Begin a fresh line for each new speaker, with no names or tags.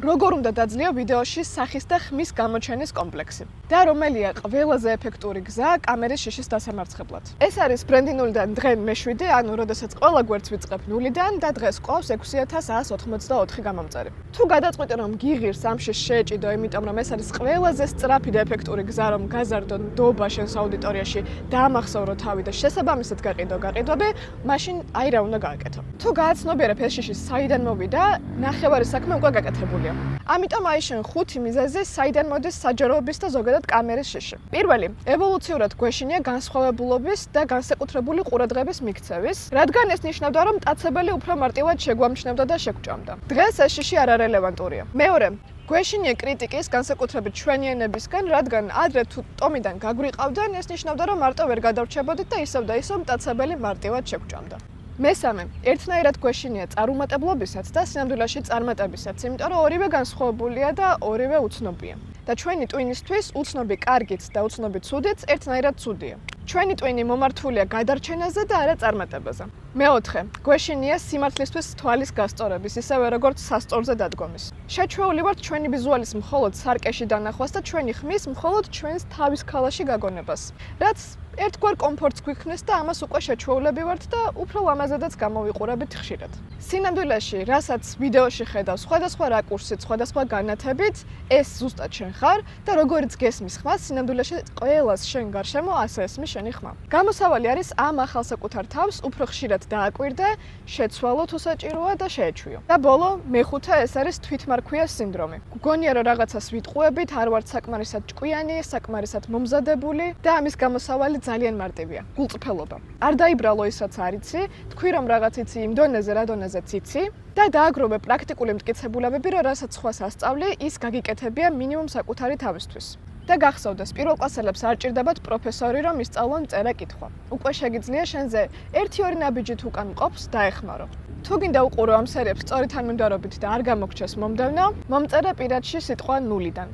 როგორ უნდა დაძლია ვიდეოში სახის და ხმის გამოჩენის კომპლექსი და რომელია ყველაზე ეფექტური გზა კამერის შიშის დასამარცხებლად. ეს არის ბრენდი ნულიდან დღე მე-7, ანუ როდესაც ყველა გვერდს ვიწყებ ნულიდან და დღეს ყავს 6184 გამომწერი. თუ გადაწყვიტე რომ გიღირს ამ შიშს შეეჭიდო, იმიტომ რომ ეს არის ყველაზე სწრაფი და ეფექტური გზა რომ გაზარდო ნდობა შენს აუდიტორიაში და ამახსოვრო თავი და შესაბამისად გაყიდო გაყიდვები, მაშინ აი რა უნდა გააკეთო. თუ გააცნობიერებ ეს შიში საიდან მოვიდა, ნახევარი საქმე უკვე გაკეთებულია. ამიტომ აი შენ 5 მიზეზი საიდან მოდის საჯაროების და ზოგადად კამერის შიში. პირველი, ევოლუციურად გვეშინია განსხვავებულობის და განსაკუთრებული ყურადღების მიქცევის, რადგან ეს ნიშნავდა რომ მტაცებელი უფრო მარტივად შეგვამჩნევდა და შეგვჭამდა. დღეს ეს შიში არარელევანტურია. მეორე, გვეშინია კრიტიკის განსაკუთრებით ჩვენი ენებისგან, რადგან ადრე თუ ტომიდან გაგვიყავდნენ, ეს ნიშნავდა რომ მარტო ვერ გადავრჩებოდით და ისევ და ისევ მტაცებელი მარტივად შეგვჭამდა. მესამე, ერთნაირად გვეშინია წარუმატებლობისაც და სინამდვილეში წარმატებისაც, იმიტომ რომ ორივე განსხვავებულია და ორივე უცნობია. და ჩვენი ტვინისთვის უცნობი კარგიც და უცნობი ცუდიც ერთნაირად ცუდია. ჩვენი ტვინი მომართულია გადარჩენაზე და არა წარმატებაზე. მეოთხე, გვეშინია სიმართლისთვის თვალის გასწორების, ისევე როგორც სასწორზე დადგომის. შეჩვეული ვართ ჩვენი ვიზუალის მხოლოდ სარკეში დანახვას და ჩვენი ხმის მხოლოდ ჩვენს თავის ქალაში გაგონებას, რაც ერთგვარ კომფორტს გვიქმნის და ამას უკვე შეჩვეულები ვართ და უფრო ლამაზადაც გამოვიყურებით ხშირად. სინამდვილეში, რასაც ვიდეოში ხედავ სხვადასხვა რაკურსით, სხვადასხვა განათებით, ეს ზუსტად შენ ხარ და როგორიც გესმის ხმა, სინამდვილეში ყველას შენ გარშემო ასე ესმის შენი ხმა. გამოსავალი არის ამ ახალ საკუთარ თავს უფრო ხშირად დააკვირდე, შეცვალო თუ საჭიროა და შეეჩვიო. და ბოლო, მეხუთე, ეს არის თვითმარქვიას სინდრომი. გგონია რომ რაღაცას ვიტყუებით, არ ვართ საკმარისად ჭკვიანი, საკმარისად მომზადებული და ამის გამოსავალი ძალიან მარტივია. გულწრფელობა. არ დაიბრალო ის რაც არ იცი, თქვი რომ რაღაც იცი იმ დონეზე, რა დონეზეც იცი და დააგროვე პრაქტიკული მტკიცებულებები, რომ რასაც სხვას ასწავლე, ის გაგიკეთებია მინიმუმ საკუთარი თავისთვის. და გახსოვდეს, პირველკლასელებს არ ჭირდებათ პროფესორი, რომ ისწავლონ წერა-კითხვა. უკვე შეგიძლია შენზე 1-2 ნაბიჯით უკან მყოფს დაეხმარო. თუ გინდა უყურო ამ სერიებს სწორი თანმიმდევრობით და არ გამოგჩეს მომდევნო, მომწერე პირადში სიტყვა ნულიდან.